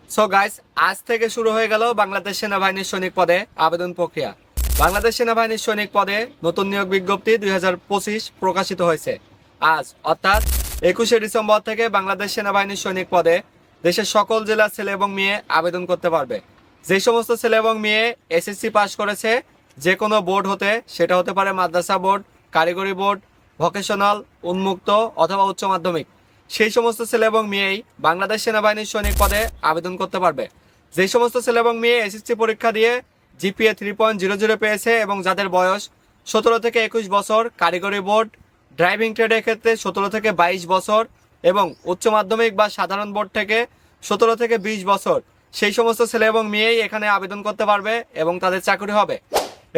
So guys, আজ থেকে শুরু হয়ে গেল বাংলাদেশ সেনাবাহিনীর সৈনিক পদে আবেদন প্রক্রিয়া। বাংলাদেশ সেনাবাহিনীর সৈনিক পদে নতুন নিয়োগ বিজ্ঞপ্তি 2025 প্রকাশিত হয়েছে আজ, অর্থাৎ 21শে ডিসেম্বর থেকে বাংলাদেশ সেনাবাহিনীর সৈনিক পদে দেশের সকল জেলার ছেলে এবং মেয়ে আবেদন করতে পারবে। যে সমস্ত ছেলে এবং মেয়ে এসএসসি পাস করেছে যে কোনো বোর্ড হতে, সেটা হতে পারে মাদ্রাসা বোর্ড, কারিগরি বোর্ড, ভোকেশনাল, উন্মুক্ত অথবা উচ্চ মাধ্যমিক, সেই সমস্ত ছেলে এবং মেয়েই বাংলাদেশ সেনাবাহিনীর সৈনিক পদে আবেদন করতে পারবে। যে সমস্ত ছেলে এবং মেয়ে এসএসসি পরীক্ষা দিয়ে জিপিএ 3.00 পেয়েছে এবং যাদের বয়স 17 থেকে 21 বছর, কারিগরি বোর্ড, ড্রাইভিং ট্রেডের ক্ষেত্রে 17 থেকে 22 বছর এবং উচ্চ মাধ্যমিক বা সাধারণ বোর্ড থেকে 17 থেকে 20 বছর, সেই সমস্ত ছেলে এবং মেয়েই এখানে আবেদন করতে পারবে এবং তাদের চাকরি হবে।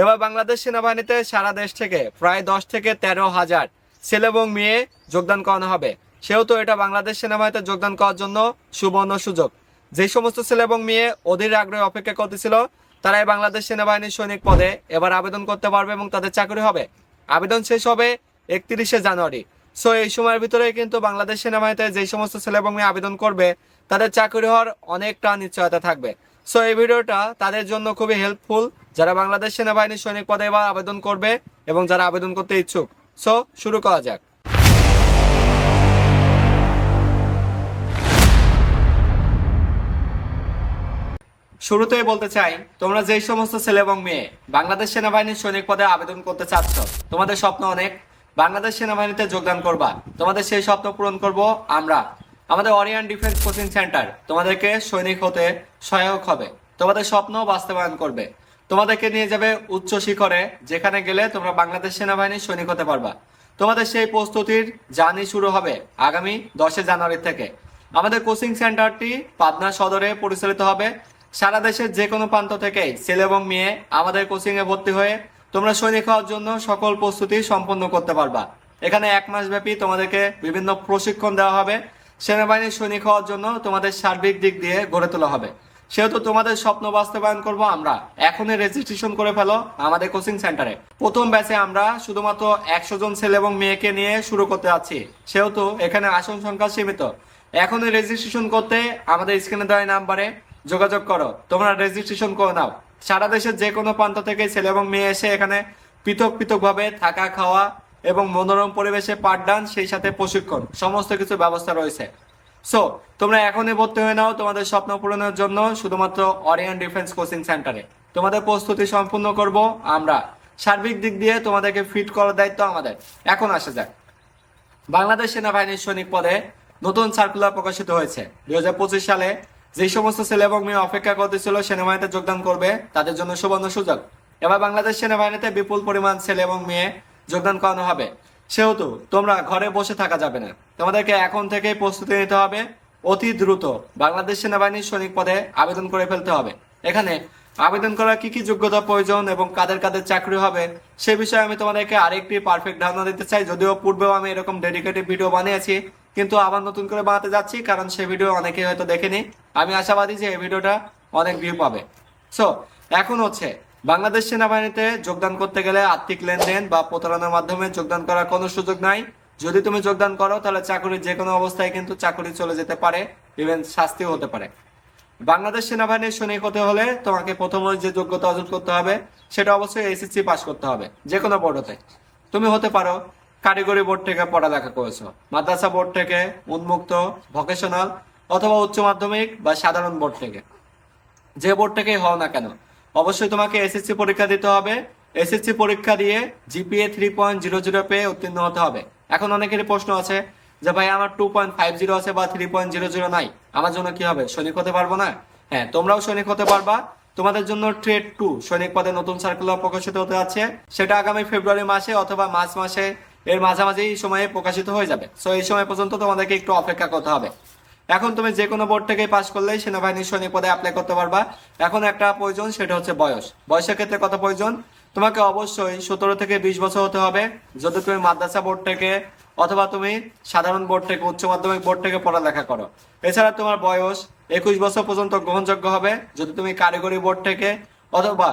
এবার বাংলাদেশ সেনাবাহিনীতে সারা দেশ থেকে প্রায় 10 থেকে 13,000 ছেলে এবং মেয়ে যোগদান করানো হবে। সেহেতু এটা বাংলাদেশ সেনাবাহিনীতে যোগদান করার জন্য সুবর্ণ সুযোগ। যে সমস্ত ছেলে এবং মেয়ে অধীর আগ্রহে অপেক্ষা করতেছিল, তারাই বাংলাদেশ সেনাবাহিনীর সৈনিক পদে এবার আবেদন করতে পারবে এবং তাদের চাকরি হবে। আবেদন শেষ হবে 31শে জানুয়ারি। সো এই সময়ের ভিতরে কিন্তু বাংলাদেশ সেনাবাহিনীতে যে সমস্ত ছেলে এবং মেয়ে আবেদন করবে তাদের চাকরি হওয়ার অনেকটা নিশ্চয়তা থাকবে। সো এই ভিডিওটা তাদের জন্য খুবই হেল্পফুল, যারা বাংলাদেশ সেনাবাহিনীর সৈনিক পদে এবার আবেদন করবে এবং যারা আবেদন করতে ইচ্ছুক। সো শুরু করা যাক। শুরুতেই বলতে চাই, তোমরা যেই সমস্ত ছেলে এবং মেয়ে বাংলাদেশ সেনাবাহিনীর সৈনিক পদে আবেদন করতে চাচ্ছ, তোমাদের স্বপ্ন অনেক, বাংলাদেশ সেনাবাহিনীতে যোগদান করবা। তোমাদের সেই স্বপ্ন পূরণ করব আমরা। আমাদের অরিয়ান ডিফেন্স কোচিং সেন্টার তোমাদেরকে সৈনিক হতে সহায়ক হবে, তোমাদের স্বপ্ন বাস্তবায়ন করবে, তোমাদেরকে নিয়ে যাবে উচ্চ শিখরে, যেখানে গেলে তোমরা বাংলাদেশ সেনাবাহিনীর সৈনিক হতে পারবা। তোমাদের সেই প্রস্তুতির জার্নি শুরু হবে আগামী 10শে জানুয়ারি থেকে। আমাদের কোচিং সেন্টারটি পাবনা সদরে পরিচালিত হবে। সারা দেশের যে কোনো প্রান্ত থেকেই ছেলে এবং মেয়ে আমাদের কোচিং এ ভর্তি হয়ে তোমরা সৈনিক হওয়ার জন্য সকল প্রস্তুতি সম্পন্ন করতে পারবা। এখানে 1 মাস ব্যাপী তোমাদেরকে বিভিন্ন প্রশিক্ষণ দেওয়া হবে। সেনাবাহিনীর সৈনিক হওয়ার জন্য তোমাদের সার্বিক দিক দিয়ে গড়ে তোলা হবে। সেহেতু তোমাদের স্বপ্ন বাস্তবায়ন করব আমরা। এখনই রেজিস্ট্রেশন করে ফেলো আমাদের কোচিং সেন্টারে। প্রথম ব্যাচে আমরা শুধুমাত্র 100 জন ছেলে এবং মেয়েকে নিয়ে শুরু করতে যাচ্ছি, সেহেতু এখানে আসন সংখ্যা সীমিত। এখনই রেজিস্ট্রেশন করতে আমাদের স্ক্রিনে দেওয়া নাম্বারে যোগাযোগ করো, তোমরা রেজিস্ট্রেশন করে নাও। সারা দেশের যে কোনো প্রান্ত থেকে ছেলে এবং মেয়ে এসে এখানে পৃথক পৃথক ভাবে থাকা, খাওয়া এবং মনোরম পরিবেশে পাঠদান, সেই সাথে প্রশিক্ষণ, সমস্ত কিছু ব্যবস্থা রয়েছে। সো তোমরা এখনই ভর্তি হয়ে নাও তোমাদের স্বপ্ন পূরণের জন্য শুধুমাত্র অরিয়ান ডিফেন্স কোচিং সেন্টারে। তোমাদের প্রস্তুতি সম্পূর্ণ করব আমরা। সার্বিক দিক দিয়ে তোমাদেরকে ফিট করার দায়িত্ব আমাদের। এখন আসা যাক, বাংলাদেশ সেনাবাহিনীর সৈনিক পদে নতুন সার্কুলার প্রকাশিত হয়েছে 2025 সালে। যে সমস্ত ছেলে এবং মেয়ে অপেক্ষা করতেছিল সেনাবাহিনীতে যোগদান করবে, তাদের জন্য সুবর্ণ সুযোগ। এবার বাংলাদেশ সেনাবাহিনীতে বিপুল পরিমাণ ছেলে এবং মেয়ে যোগদান করানো হবে। সেহেতু তোমরা ঘরে বসে থাকা যাবে না, তোমাদেরকে এখন থেকেই প্রস্তুতি নিতে হবে। অতি দ্রুত বাংলাদেশ সেনাবাহিনীর সৈনিক পদে আবেদন করে ফেলতে হবে। এখানে আবেদন করার কি কি যোগ্যতা প্রয়োজন এবং কাদের কাদের চাকরি হবে সে বিষয়ে আমি তোমাদেরকে আরেকটি পারফেক্ট ধারণা দিতে চাই। যদিও পূর্বেও আমি এরকম ডেডিকেটেড ভিডিও বানিয়েছি, কিন্তু আবার নতুন করে বানাতে যাচ্ছি, কারণ সে ভিডিও অনেকেই হয়তো দেখেনি। আমি আশাবাদী যে এই ভিডিওটা অনেক ভিউ পাবে। সো এখন হচ্ছে, বাংলাদেশ সেনাবাহিনীতে যোগদান করতে গেলে আর্থিক লেনদেন বা প্রতারণার মাধ্যমে যোগদান করার কোনো সুযোগ নাই। যদি তুমি যোগদান করো তাহলে চাকরির যে কোনো অবস্থায় কিন্তু চাকরি চলে যেতে পারে, ইভেন শাস্তিও হতে পারে। বাংলাদেশ সেনাবাহিনীর সৈনিক হতে হলে তোমাকে প্রথমে যে যোগ্যতা অর্জন করতে হবে সেটা অবশ্যই এসএসসি পাস করতে হবে। যে কোনো বোর্ড হতে, তুমি হতে পারো কারিগরি বোর্ড থেকে পড়ালেখা করেছো, মাদ্রাসা বোর্ড থেকে, উন্মুক্ত, ভোকেশনাল অথবা উচ্চ মাধ্যমিক বা সাধারণ বোর্ড থেকে। যে বোর্ড থেকেই হও না কেন, অবশ্যই তোমাকে এসএসসি পরীক্ষা দিতে হবে। এসএসসি পরীক্ষা দিয়ে জিপিএ 3.00 পেয়ে উত্তীর্ণ হতে হবে। এখন অনেকেরই প্রশ্ন আছে যে ভাই আমার 2.50 আছে বা 3.00 নাই, আমার জন্য কি হবে, সৈনিক হতে পারবো না? হ্যাঁ, তোমরাও সৈনিক হতে পারবা। তোমাদের জন্য ট্রেড 2 সৈনিক পদে নতুন সার্কুলার প্রকাশিত হতে যাচ্ছে। সেটা আগামী ফেব্রুয়ারি মাসে অথবা মার্চ মাসে এর মাঝামাঝি সময়ে প্রকাশিত হয়ে যাবে। সো এই সময় পর্যন্ত তোমাদেরকে একটু অপেক্ষা করতে হবে। এখন তুমি যে কোনো বোর্ড থেকে পাস করলেই সেনাবাহিনীর সৈনিক পদে অ্যাপ্লাই করতে পারবা। এখন একটা প্রয়োজন, সেটা হচ্ছে বয়স। বয়সের ক্ষেত্রে কত প্রয়োজন, তোমাকে অবশ্যই 17 থেকে 20 বছর হতে হবে যদি তুমি মাদ্রাসা বোর্ড থেকে অথবা তুমি সাধারণ বোর্ড থেকে, উচ্চ মাধ্যমিক বোর্ড থেকে পড়ালেখা করো। এছাড়া তোমার বয়স 21 বছর পর্যন্ত গ্রহণযোগ্য হবে যদি তুমি কারিগরি বোর্ড থেকে অথবা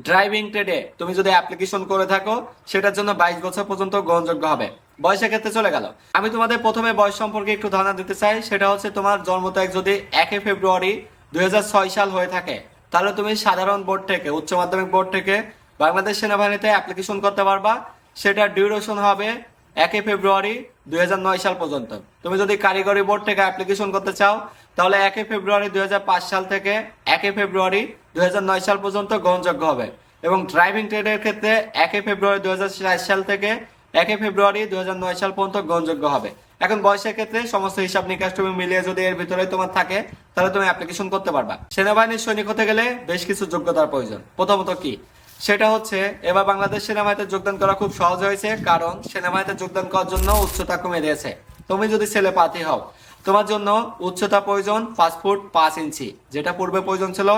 ড্রাইভিং ট্রেডে তুমি যদি অ্যাপ্লিকেশন করে থাকো, সেটার জন্য 22 বছর পর্যন্ত গ্রহণযোগ্য হবে। বয়সের ক্ষেত্রে চলে গেল। আমি তোমাদের প্রথমে বয়স সম্পর্কে একটু ধারণা দিতে চাই। সেটা হচ্ছে তোমার জন্ম তারিখ যদি 1 ফেব্রুয়ারি 2006 সাল হয়ে থাকে, তাহলে তুমি সাধারণ বোর্ড থেকে, উচ্চ মাধ্যমিক বোর্ড থেকে বাংলাদেশ সেনাবাহিনীতে অ্যাপ্লিকেশন করতে পারবা। সেটার ডিউরেশন হবে 1 ফেব্রুয়ারি 2009 সাল পর্যন্ত। তুমি যদি কারিগরি বোর্ড থেকে অ্যাপ্লিকেশন করতে চাও, তাহলে 1 ফেব্রুয়ারি 2005 সাল থেকে 1 ফেব্রুয়ারি 2009 সাল পর্যন্ত গ্রহণযোগ্য হবে। এবং ড্রাইভিং ট্রেডের ক্ষেত্রে 1 ফেব্রুয়ারি 2004 সাল থেকে 1 ফেব্রুয়ারি 2009 সাল পর্যন্ত গ্রহণযোগ্য হবে। এখন বয়সের ক্ষেত্রে সমস্ত হিসাব নিকাশ তুমি মিলিয়ে যদি এর ভিতরে তোমার থাকে, তাহলে তুমি অ্যাপ্লিকেশন করতে পারবা। সেনাবাহিনীর সৈনিক হতে গেলে বেশ কিছু যোগ্যতার প্রয়োজন। প্রথমত কি, সেটা হচ্ছে এবার বাংলাদেশ সেনাবাহিনীতে যোগদান করা খুব সহজ হয়েছে, কারণ সেনাবাহিনীতে যোগদান করার জন্য উচ্চতা কমে দিয়েছে। তুমি যদি ছেলে পাতি হও, তোমার জন্য উচ্চতা প্রয়োজন 5 ফুট 5 ইঞ্চি, যেটা পূর্বে প্রয়োজন ছিল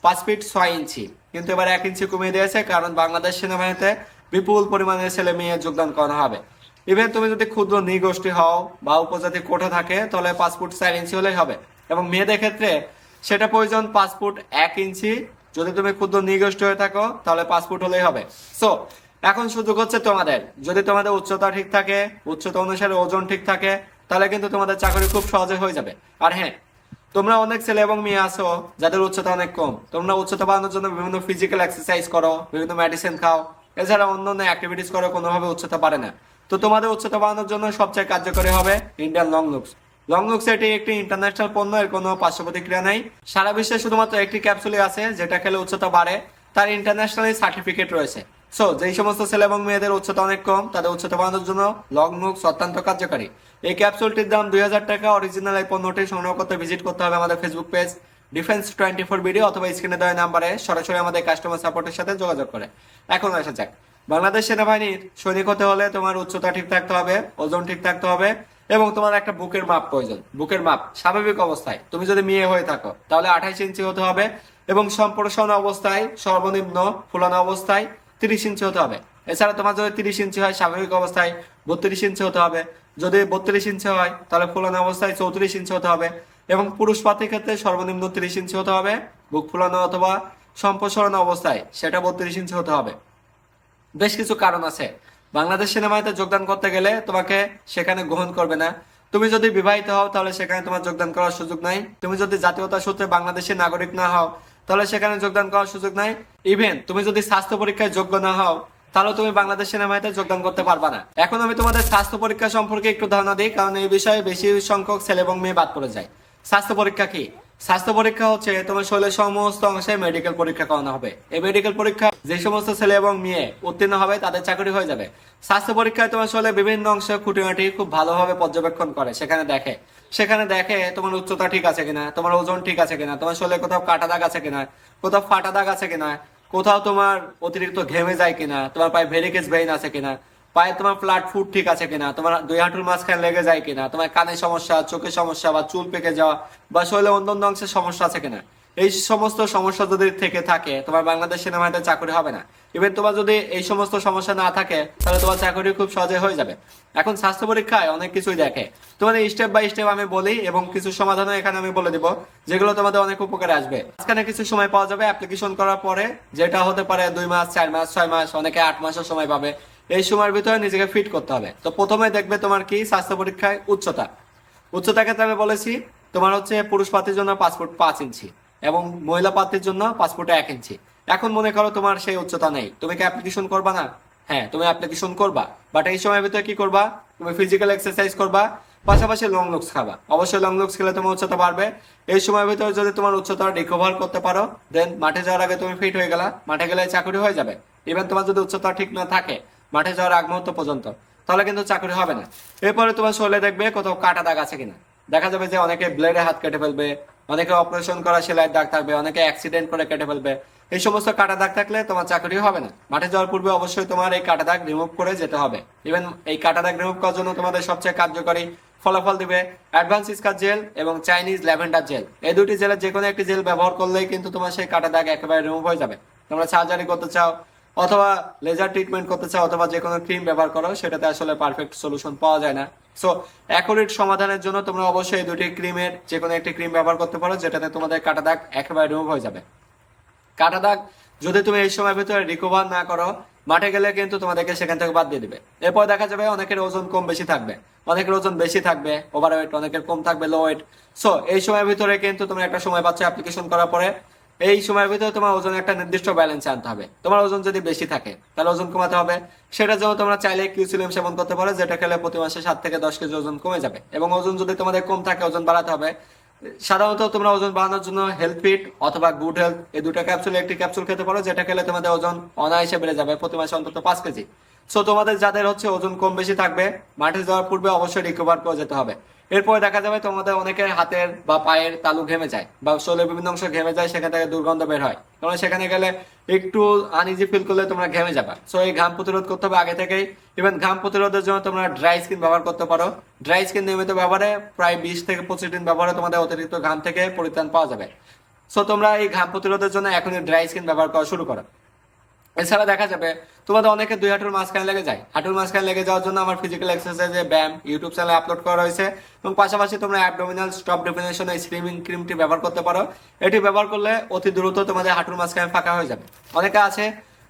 5 ফিট 6 ইঞ্চি, কিন্তু এবার 1 ইঞ্চি কমিয়ে দিয়েছে, কারণ বাংলাদেশ সেনাবাহিনীতে বিপুল পরিমাণে ছেলে মেয়ে যোগদান করা হবে। ইভেন তুমি যদি ক্ষুদ্র নৃগোষ্ঠী হও বা উপজাতি কোঠা থাকে, তাহলে 5 ফুট 4 ইঞ্চি হলেই হবে। এবং মেয়েদের ক্ষেত্রে সেটা প্রয়োজন 5 ফুট 1 ইঞ্চি। যদি তুমি ক্ষুদ্র নৃগোষ্ঠী হয়ে থাকো, তাহলে 5 ফুট হলেই হবে। সো এখন সুযোগ হচ্ছে তোমাদের, যদি তোমাদের উচ্চতা ঠিক থাকে, উচ্চতা অনুসারে ওজন ঠিক থাকে, তাহলে কিন্তু তোমাদের চাকরি খুব সহজে হয়ে যাবে। আর হ্যাঁ, তোমরা অনেক ছেলে এবং মেয়ে আছো যাদের উচ্চতা অনেক কম। তোমরা উচ্চতা বাড়ানোর জন্য বিভিন্ন ফিজিক্যাল এক্সারসাইজ করো, বিভিন্ন মেডিসিন খাও, এছাড়া অন্যান্য অ্যাক্টিভিটিস করো, কোনোভাবে উচ্চতা বাড়ে না। তো তোমাদের উচ্চতা বাড়ানোর জন্য সবচেয়ে কার্যকরী হবে Indian long looks. Long looks এটি একটি ইন্টারন্যাশনাল পণ্য, এর কোনো পার্শ্ব প্রতিক্রিয়া নেই। সারা বিশ্বে শুধুমাত্র একটি ক্যাপসুলই আছে যেটা খেলে উচ্চতা বাড়ে, তার ইন্টারন্যাশনালি সার্টিফিকেট রয়েছে। সো যেই সমস্ত ছেলে এবং মেয়েদের উচ্চতা অনেক কম, তাদের উচ্চতা বাড়ানোর জন্য লং লুকস অত্যন্ত কার্যকারী। এই ক্যাপসুলটির দাম 2000 টাকা। অরিজিনাল এই পণ্যটি সংগ্রহ করতে ভিজিট করতে হবে আমাদের ফেসবুক পেজ ডিফেন্স 24 ভিডিও, অথবা স্ক্রিনে দেওয়া নাম্বারে সরাসরি আমাদের কাস্টমার সাপোর্টের সাথে যোগাযোগ করে। এখন আসা যাক, বাংলাদেশ সেনাবাহিনীর সৈনিক হতে হলে তোমার উচ্চতা ঠিক থাকতে হবে, ওজন ঠিক থাকতে হবে, এবং তোমার একটা বুকের মাপ প্রয়োজন। বুকের মাপ স্বাভাবিক অবস্থায় তুমি যদি মেয়ে হয়ে থাকো, তাহলে 28 ইঞ্চি হতে হবে, এবং সম্প্রসারণ অবস্থায় সর্বনিম্ন ফুলানো অবস্থায় 30 ইঞ্চি হতে হবে। এছাড়া তোমার যদি 30 ইঞ্চি হয়, স্বাভাবিক অবস্থায় 32 ইঞ্চি হতে হবে। যদি 32 ইঞ্চি হয়, তাহলে ফুলানো অবস্থায় 34 ইঞ্চি হতে হবে। এবং পুরুষ প্রার্থীর ক্ষেত্রে সর্বনিম্ন 30 ইঞ্চি হতে হবে। বুক ফুলানো অথবা সম্প্রসারণ অবস্থায় সেটা 32 ইঞ্চি হতে হবে। বেশ কিছু কারণ আছে। বাংলাদেশ সেনাবাহিনীতে যোগদান করতে গেলে তোমাকে সেখানে গ্রহণ করবে না। তুমি যদি বিবাহিত হও, তাহলে সেখানে তোমার যোগদান করার সুযোগ নাই। তুমি যদি জাতীয়তা সূত্রে বাংলাদেশের নাগরিক না হও, তাহলে সেখানে যোগদান করার সুযোগ নাই। ইভেন তুমি যদি স্বাস্থ্য পরীক্ষায় যোগ্য না হও, তাহলে তুমি বাংলাদেশ সেনাবাহিনীতে যোগদান করতে পারবা না। এখন আমি তোমাদের স্বাস্থ্য পরীক্ষা সম্পর্কে একটু ধারণা দিই, কারণ এই বিষয়ে বেশি সংখ্যক ছেলে এবং মেয়ে বাদ পড়ে যায়। স্বাস্থ্য পরীক্ষা কি? স্বাস্থ্য পরীক্ষা হচ্ছে তোমার শরীরের সমস্ত অংশে মেডিকেল পরীক্ষা করানো হবে। এই মেডিকেল পরীক্ষা যে সমস্ত ছেলে এবং মেয়ে উত্তীর্ণ হবে, তাদের চাকরি হয়ে যাবে। স্বাস্থ্য পরীক্ষায় তোমার শরীরের বিভিন্ন অংশে খুঁটিনাটি খুব ভালোভাবে পর্যবেক্ষণ করে। সেখানে দেখে তোমার উচ্চতা ঠিক আছে কিনা, তোমার ওজন ঠিক আছে কিনা, তোমার শরীরে কোথাও কাটা দাগ আছে কিনা, কোথাও ফাটা দাগ আছে কিনা, কোথাও তোমার অতিরিক্ত ঘেমে যায় কিনা, তোমার পায়ে ভেরিকেজ ভেইন আছে কিনা, পায়ে তোমার ফ্ল্যাট ফুট ঠিক আছে কিনা, তোমার দুই হাঁটুর মাঝখানে লেগে যায় কিনা, তোমার কানের সমস্যা, চোখের সমস্যা, বা চুল পেকে যাওয়া, বা শরীরে অন্যান্য অংশের সমস্যা আছে কিনা। এই সমস্ত সমস্যা যদি থেকে থাকে, তোমার বাংলাদেশ সেনাবাহিনীতে চাকরি হবে না। ইভেন তোমার যদি এই সমস্ত সমস্যা না থাকে, তাহলে তোমার চাকরি খুব সহজে হয়ে যাবে। এখন স্বাস্থ্য পরীক্ষায় অনেক কিছুই দেখে, তোমাদের স্টেপ বাই স্টেপ আমি বলি, এবং কিছু সমাধানও এখানে আমি বলে দিব, যেগুলো তোমাদের অনেক উপকারে আসবে। আজকাল কিছু সময় পাওয়া যাবে অ্যাপ্লিকেশন করার পরে, যেটা হতে পারে 2 মাস, 4 মাস, 6 মাস, অনেকে 8 মাসের সময় পাবে। এই সময়ের ভিতরে নিজেকে ফিট করতে হবে। তো প্রথমে দেখবে তোমার কি স্বাস্থ্য পরীক্ষায় উচ্চতা ক্ষেত্রে আমি বলেছি তোমার হচ্ছে পুরুষ প্রার্থীর জন্য 5 ফুট 5 ইঞ্চি, এবং মহিলা প্রার্থীর জন্য 5 ফুট 1 ইঞ্চি। এখন মনে করো তোমার সেই উচ্চতা নেই, তুমি কি অ্যাপ্লিকেশন করবা না? হ্যাঁ, তুমি অ্যাপ্লিকেশন করবা, বাট এই সময়ের ভিতরে কি করবা? তুমি ফিজিক্যাল এক্সারসাইজ করবা, পাশাপাশি লং লুকস খাবা। অবশ্যই লং লুকস খেলে তোমার উচ্চতা বাড়বে। এই সময়ের ভিতরে যদি তোমার উচ্চতা রিকভার করতে পারো, দেন মাঠে যাওয়ার আগে তুমি ফিট হয়ে গেলা, মাঠে গেলে চাকরি হয়ে যাবে। ইভেন তোমার যদি উচ্চতা ঠিক না থাকে মাঠে যাওয়ার আগ মুহূর্ত পর্যন্ত, তাহলে কিন্তু চাকরি হবে না। এরপরে তোমার শরীরে দেখবে কোথাও কাটা দাগ আছে কিনা। দেখা যাবে যে অনেকে ব্লেডে হাত কেটে ফেলবে, অনেকে অপারেশন করা সেলাইয়ের দাগ থাকবে, অনেকে অ্যাক্সিডেন্ট করে কেটে ফেলবে। এই সমস্ত কাটা দাগ থাকলে তোমার চাকরি হবে না। মাঠে যাওয়ার পূর্বে অবশ্যই তোমার এই কাটা দাগ রিমুভ করে যেতে হবে। ইভেন এই কাটা দাগ রিমুভ করার জন্য তোমাদের সবচেয়ে কার্যকরী ফলাফল দিবে অ্যাডভান্স স্কার জেল এবং চাইনিজ ল্যাভেন্ডার জেল। এই দুটি জেলের যে কোনো একটি জেল ব্যবহার করলেই কিন্তু তোমার সেই কাটা দাগ একেবারে রিমুভ হয়ে যাবে। তোমরা সার্জারি করতে চাও, অথবা লেজার ট্রিটমেন্ট করতে চাও, অথবা যে কোনো ক্রিম ব্যবহার করো, সেটাতে আসলে পারফেক্ট সলিউশন পাওয়া যায় না। সো অ্যাকুরেট সমাধানের জন্য তোমরা অবশ্যই দুটি ক্রিমের যে কোনো একটি ক্রিম ব্যবহার করতে পারো, যেটাতে তোমাদের কাটা দাগ একেবারে রিমুভ হয়ে যাবে। কাটা দাগ যদি তুমি এই সময়ের ভিতরে রিকভার না করো, মাঠে গেলে কিন্তু তোমাদেরকে সেখান থেকে বাদ দিয়ে দিবে। এরপর দেখা যাবে অনেকের ওজন কম বেশি থাকবে, অনেকের ওজন বেশি থাকবে, ওভারওয়েট, অনেকের কম থাকবে লো ওয়েট। সো এই সময়ের ভিতরে কিন্তু তোমরা একটা সময় পাচ্ছ অ্যাপ্লিকেশন করার পরে, এই সময়ের ভিতরে তোমার ওজন একটা নির্দিষ্ট ব্যালেন্সে আনতে হবে। তোমার ওজন যদি বেশি থাকে তাহলে ওজন কমাতে হবে। সেটার জন্য তোমরা চাইলে কিউসিলিয়াম সেবন করতে পারো, যেটা খেলে প্রতি মাসে 7 থেকে 10 কেজি ওজন কমে যাবে। এবং ওজন যদি তোমাদের কম থাকে, ওজন বাড়াতে হবে। সাধারণত তোমরা ওজন বাড়ানোর জন্য হেলথ ফিট অথবা গুড হেলথ, এই দুটো ক্যাপসুল একটি ক্যাপসুল খেতে পারো, যেটা খেলে তোমাদের ওজন অনায়াসে বেড়ে যাবে প্রতি মাসে অন্তত 5 কেজি। সো তোমাদের যাদের হচ্ছে ওজন কম বেশি থাকবে, মাঠে যাওয়ার পূর্বে অবশ্যই রিকভার করে যেতে হবে। এরপরে দেখা যাবে তোমাদের অনেকের হাতের বা পায়ের তালু ঘেমে যায় বা শরীরের বিভিন্ন অংশ ঘেমে যায়, সেখান থেকে দুর্গন্ধ বের হয়। তোমরা সেখানে গেলে একটু আনইজি ফিল করলে তোমরা ঘেমে যাবে। সো এই ঘাম প্রতিরোধ করতে হবে আগে থেকেই। ইভেন ঘাম প্রতিরোধের জন্য তোমরা ড্রাই স্কিন ব্যবহার করতে পারো। ড্রাই স্কিন নিয়মিত ব্যবহারে প্রায় 20 থেকে 25 দিন ব্যবহারে তোমাদের অতিরিক্ত ঘাম থেকে পরিত্রাণ পাওয়া যাবে। সো তোমরা এই ঘাম প্রতিরোধের জন্য এখনই ড্রাই স্কিন ব্যবহার করা শুরু করো। এছাড়া দেখা যাবে তোমাদের অনেকে দুই হাঁটুর মাঝখানে লেগে যায়। হাঁটুর মাঝখানে লেগে যাওয়ার জন্য আমার ফিজিক্যাল এক্সারসাইজের ব্যায়াম ইউটিউব চ্যানেলে আপলোড করা হয়েছে। এবং পাশাপাশি তোমরা অ্যাবডোমিনাল স্টপ ডেফিনেশন এই স্লিমিং ক্রিমটি ব্যবহার করতে পারো। এটি ব্যবহার করলে অতি দ্রুত তোমাদের হাঁটুর মাঝখানে ফাঁকা হয়ে যাবে। অনেকে আছে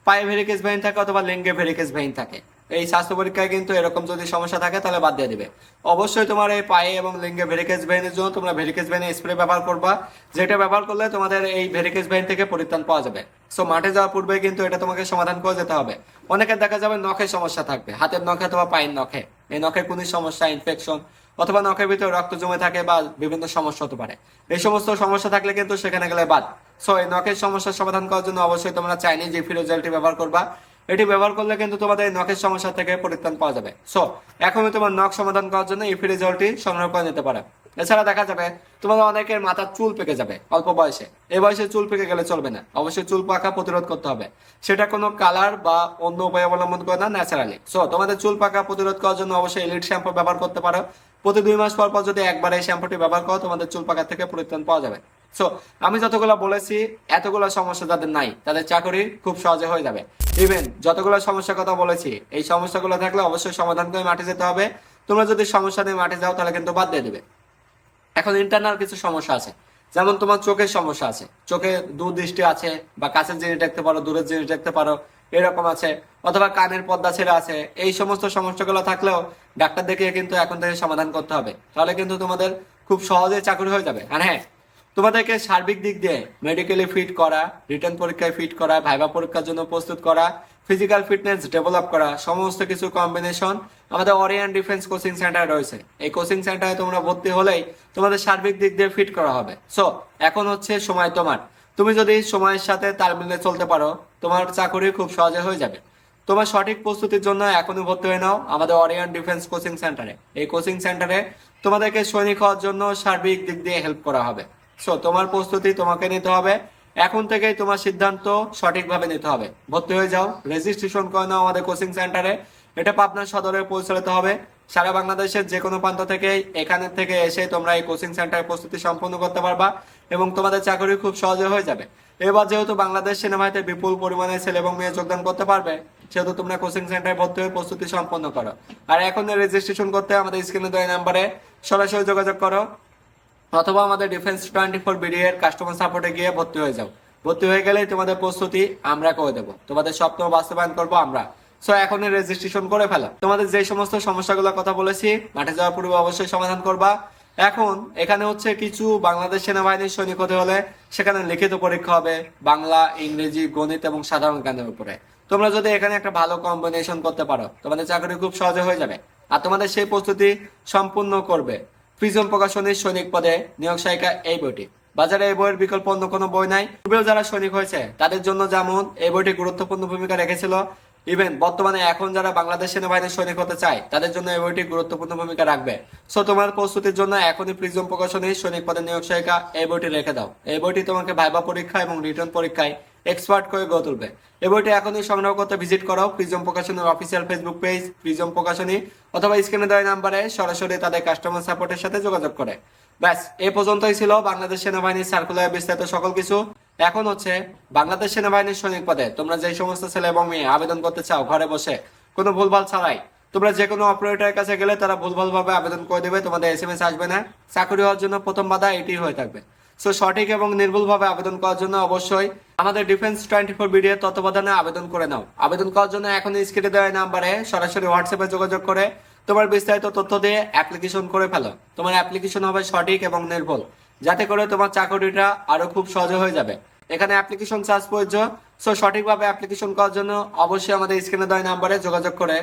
পায়ে ভেরিকেজ ভেইন থাকে অথবা লিঙ্গে ভেরিকেজ ভেইন থাকে। এই স্বাস্থ্য পরীক্ষায় কিন্তু এরকম যদি সমস্যা থাকে তাহলে বাদ দিয়ে দিবে। অবশ্যই তোমার এই পায়ে এবং লিঙ্গে ভেরিকেজ ভেইনের জন্য তোমরা ভেরিকেজ ভেইনের স্প্রে ব্যবহার করবা, যেটা ব্যবহার করলে তোমাদের এই ভেরিকেজ ভেইন থেকে পরিত্রাণ পাওয়া যাবে। সো মাঠে যাওয়ার পূর্বে কিন্তু এটা তোমাকে সমাধান করে যেতে হবে। অনেকের দেখা যাবে নখের সমস্যা থাকবে, হাতের নখে অথবা পায়ের নখে। এই নখের কোনো সমস্যা, ইনফেকশন অথবা নখের ভিতরে রক্ত জমে থাকে বা বিভিন্ন সমস্যা হতে পারে। এই সমস্ত সমস্যা থাকলে কিন্তু সেখানে গেলে বাদ। সো এই নখের সমস্যার সমাধান করার জন্য অবশ্যই তোমরা চাইনিজ জিফিরো জেলটি ব্যবহার করবা। এটি ব্যবহার করলে কিন্তু তোমাদের এই নখের সমস্যা থেকে পরিত্রাণ পাওয়া যাবে। সো এখনই তোমার নখ সমাধান করার জন্য ইফিরো জেলটি সংগ্রহ করে নিতে পারো। এছাড়া দেখা যাবে তোমাদের অনেকের মাথার চুল পেকে যাবে অল্প বয়সে। এই বয়সে চুল পেকে গেলে চলবে না, অবশ্যই চুল পাকা প্রতিরোধ করতে হবে। সেটা কোনো কালার বা অন্য উপায় অবলম্বন করে না, ন্যাচারালি। সো তোমাদের চুল পাকা প্রতিরোধ করার জন্য অবশ্যই এলিট শ্যাম্পু ব্যবহার করতে পারো। প্রতি 2 মাস পর পর যদি একবার এই শ্যাম্পুটি ব্যবহার করো, তোমাদের চুল পাকা থেকে পরিত্রাণ পাওয়া যাবে। সো আমি যতগুলো বলেছি, এতগুলো সমস্যা যাদের নাই তাদের চাকরি খুব সহজে হয়ে যাবে। ইভেন যতগুলো সমস্যার কথা বলেছি, এই সমস্যাগুলো থাকলে অবশ্যই সমাধান করে মাঠে যেতে হবে। তোমরা যদি সমস্যা নিয়ে মাঠে যাও তাহলে কিন্তু বাদ দিয়ে দেবে। এখন ইন্টারনাল কিছু সমস্যা আছে, যেমন তোমার চোখের সমস্যা আছে, চোখে দূরদৃষ্টি আছে বা কাছের জিনিস দেখতে পারো, দূরের জিনিস দেখতে পারো, এরকম আছে। অথবা কানের পর্দা ছেড়ে আছে। এই সমস্ত সমস্যাগুলো থাকলেও ডাক্তার দেখিয়ে কিন্তু এখন থেকে সমাধান করতে হবে, তাহলে কিন্তু তোমাদের খুব সহজে চাকরি হয়ে যাবে। আর হ্যাঁ, তোমাদেরকে সার্বিক দিক দিয়ে মেডিকেলি ফিট করা, রিটার্ন পরীক্ষায় ফিট করা, ভাইবা পরীক্ষার জন্য প্রস্তুত করা, ফিজিক্যাল ফিটনেস ডেভেলপ করা, সমস্ত কিছু কম্বিনেশন আমাদের অরিয়ান ডিফেন্স কোচিং সেন্টারে রয়েছে। এই কোচিং সেন্টারে তোমরা ভর্তি হলেই তোমাদের সার্বিক দিক দিয়ে ফিট করা হবে। সো এখন হচ্ছে সময় তোমার। তুমি যদি সময়ের সাথে তাল মিলিয়ে চলতে পারো, তোমার চাকরি খুব সহজে হয়ে যাবে। তোমার সঠিক প্রস্তুতির জন্য এখনই ভর্তি হয়ে নাও আমাদের অরিয়ান ডিফেন্স কোচিং সেন্টারে। এই কোচিং সেন্টারে তোমাদেরকে সৈনিক হওয়ার জন্য সার্বিক দিক দিয়ে হেল্প করা হবে। সো তোমার প্রস্তুতি তোমাকে নিতে হবে, এখন থেকেই তোমার সিদ্ধান্ত সঠিকভাবে নিতে হবে। ভর্তি হয়ে যাও, রেজিস্ট্রেশন করে নাও আমাদের কোচিং সেন্টারে। এটা পাবনা সদরে পৌঁছাতে হবে। সারা বাংলাদেশের যে কোনো প্রান্ত থেকে এখানে থেকে এসে তোমরা এই কোচিং সেন্টারে প্রস্তুতি সম্পন্ন করতে পারবা এবং তোমাদের চাকরি খুব সহজে হয়ে যাবে। এবার যেহেতু বাংলাদেশ সেনাবাহিনীতে বিপুল পরিমাণে ছেলে এবং মেয়ে যোগদান করতে পারবে, সেহেতু তোমরা কোচিং সেন্টারে ভর্তি হয়ে প্রস্তুতি সম্পন্ন করো। আর এখন রেজিস্ট্রেশন করতে আমাদের স্ক্রিনে দেওয়া নাম্বারে সরাসরি যোগাযোগ করো, অথবা আমাদের ডিফেন্স 24 বিডি এর কাস্টমার সাপোর্টে গিয়ে ভর্তি হয়ে যাও। ভর্তি হয়ে গেলেই তোমাদের প্রস্তুতি আমরা করে দেবো, তোমাদের স্বপ্ন বাস্তবায়ন করবো আমরা। সো এখনই রেজিস্ট্রেশন করে ফেলা। তোমাদের যে সমস্ত সমস্যাগুলোর কথা বলেছি মাঠে যাওয়ার পূর্বে অবশ্যই সমাধান করবা। এখন এখানে হচ্ছে কিছু বাংলাদেশ সেনাবাহিনীর সৈনিক হতে হলে সেখানে লিখিত পরীক্ষা হবে বাংলা, ইংরেজি, গণিত এবং সাধারণ জ্ঞানের উপরে। তোমরা যদি এখানে একটা ভালো কম্বিনেশন করতে পারো, তোমাদের চাকরি খুব সহজে হয়ে যাবে। আর তোমাদের সেই প্রস্তুতি সম্পূর্ণ করবে প্রিজম প্রকাশনীর সৈনিক পদে নিয়োগ সহায়িকা এই বইটি। বাজারে এই বইয়ের বিকল্প অন্য কোনো বই নাই। পূর্বেও যারা সৈনিক হয়েছে তাদের জন্য যেমন এই বইটি গুরুত্বপূর্ণ ভূমিকা রেখেছিল, ইভেন বর্তমানে এখন যারা বাংলাদেশ সেনাবাহিনীর সৈনিক হতে চায় তাদের জন্য এই বইটি গুরুত্বপূর্ণ ভূমিকা রাখবে। সো তোমার প্রস্তুতির জন্য এখনই প্রিজম প্রকাশনীর সৈনিক পদে নিয়োগ সহায়িকা এই বইটি রেখে দাও। এই বইটি তোমাকে ভাইবা পরীক্ষা এবং রিটার্ন পরীক্ষায় এক্সপার্ট করে গড়ে তুলবে। এই বইটি এখনই সংগ্রহ করতে ভিজিট করো প্রিজম প্রকাশনীর অফিসিয়াল ফেসবুক পেজ প্রিজম প্রকাশনী, অথবা স্ক্রিনে দেওয়া নাম্বারে সরাসরি তাদের কাস্টমার সাপোর্টের সাথে যোগাযোগ করে। ব্যাস, এ পর্যন্তই ছিল বাংলাদেশ সেনাবাহিনীর সার্কুলার বিস্তারিত সকল কিছু। এখন হচ্ছে বাংলাদেশ সেনাবাহিনীর সৈনিক পদে তোমরা যে সমস্ত ছেলে এবং মেয়ে আবেদন করতে চাও ঘরে বসে কোনো ভুলভাল ছাড়াই, তোমরা যে কোনো অপারেটরের কাছে গেলে তারা ভুলভাল ভাবে আবেদন করে দেবে, তোমাদের SMS আসবে না। চাকরি হওয়ার জন্য প্রথম বাধা এটি হয়ে থাকবে। সো সঠিক এবং নির্ভুল ভাবে আবেদন করার জন্য অবশ্যই আমাদের ডিফেন্স 24 ভিডিও তত্ত্বাবধানে আবেদন করে নাও। আবেদন করার জন্য এখন স্ক্রিনে দেওয়া নাম্বারে সরাসরি হোয়াটসঅ্যাপে যোগাযোগ করে তোমার বিস্তারিত তথ্য দিয়ে অ্যাপ্লিকেশন করে ফেলো। তোমার অ্যাপ্লিকেশন হবে সঠিক এবং নির্ভুল, যাতে করে তোমার চাকরিটা আরো খুব সহজ হয়ে যাবে। এখানে অ্যাপ্লিকেশন চার্জ প্রযোজ্য। সো সঠিকভাবে অ্যাপ্লিকেশন করার জন্য অবশ্যই আমাদের স্ক্রিনে দেওয়া নাম্বারে যোগাযোগ করে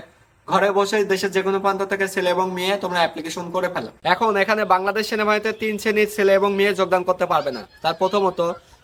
ঘরে বসে দেশের যে কোনো প্রান্ত থেকে ছেলে এবং মেয়ে তোমরা অ্যাপ্লিকেশন করে ফেলো। এখন এখানে বাংলাদেশ সেনাবাহিনীতে 3 শ্রেণীর ছেলে এবং মেয়ে যোগদান করতে পারবে না। তার প্রথমত,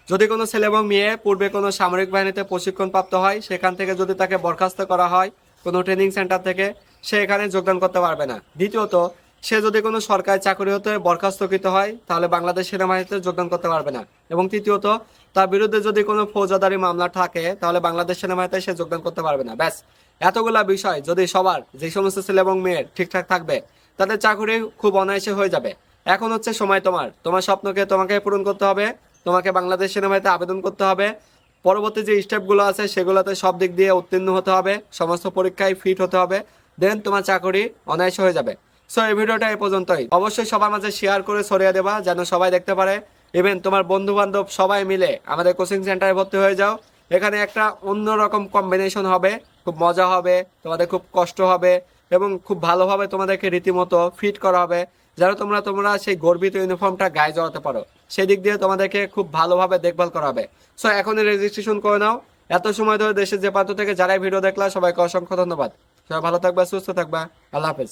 যদি কোনো ছেলে এবং মেয়ে পূর্বে কোনো সামরিক বাহিনীতে প্রশিক্ষণ প্রাপ্ত হয়, সেখান থেকে যদি তাকে বরখাস্ত করা হয় কোনো ট্রেনিং সেন্টার থেকে, সে এখানে যোগদান করতে পারবে না। দ্বিতীয়ত, সে যদি কোনো সরকারি চাকরি হতে বরখাস্তকৃত হয়, তাহলে বাংলাদেশ সেনাবাহিনীতে যোগদান করতে পারবে না। এবং তৃতীয়ত, তার বিরুদ্ধে যদি কোনো ফৌজদারি মামলা থাকে, তাহলে বাংলাদেশ সেনাবাহিনীতে সে যোগদান করতে পারবে না। ব্যাস, এতগুলা বিষয় যদি সবার, যে সমস্ত ছেলে এবং মেয়ের ঠিকঠাক থাকবে, তাদের চাকরি খুব অনায়াসে হয়ে যাবে। এখন হচ্ছে সময় তোমার স্বপ্নকে তোমাকে পূরণ করতে হবে। তোমাকে বাংলাদেশ সেনাবাহিনীতে আবেদন করতে হবে। পরবর্তী যে স্টেপগুলো আছে সেগুলোতে সব দিক দিয়ে উত্তীর্ণ হতে হবে, সমস্ত পরীক্ষায় ফিট হতে হবে, দেন তোমার চাকরি অনায়াসে হয়ে যাবে। সো এই ভিডিওটা এই পর্যন্তই। অবশ্যই সবার মাঝে শেয়ার করে ছড়িয়ে দেবা, যেন সবাই দেখতে পারে। ইভেন তোমার বন্ধু বান্ধব সবাই মিলে আমাদের কোচিং সেন্টারে ভর্তি হয়ে যাও। এখানে একটা অন্যরকম কম্বিনেশন হবে, খুব মজা হবে, তোমাদের খুব কষ্ট হবে এবং খুব ভালোভাবে তোমাদেরকে রীতিমতো ফিট করা হবে, যেন তোমরা সেই গর্বিত ইউনিফর্মটা গায়ে জড়াতে পারো। সেই দিক দিয়ে তোমাদেরকে খুব ভালোভাবে দেখভাল করা হবে। সো এখনই রেজিস্ট্রেশন করে নাও। এত সময় ধরে দেশের যে প্রান্ত থেকে যারাই ভিডিও দেখলা, সবাইকে অসংখ্য ধন্যবাদ। সবাই ভালো থাকবা, সুস্থ থাকবা। আল্লাহ হাফেজ।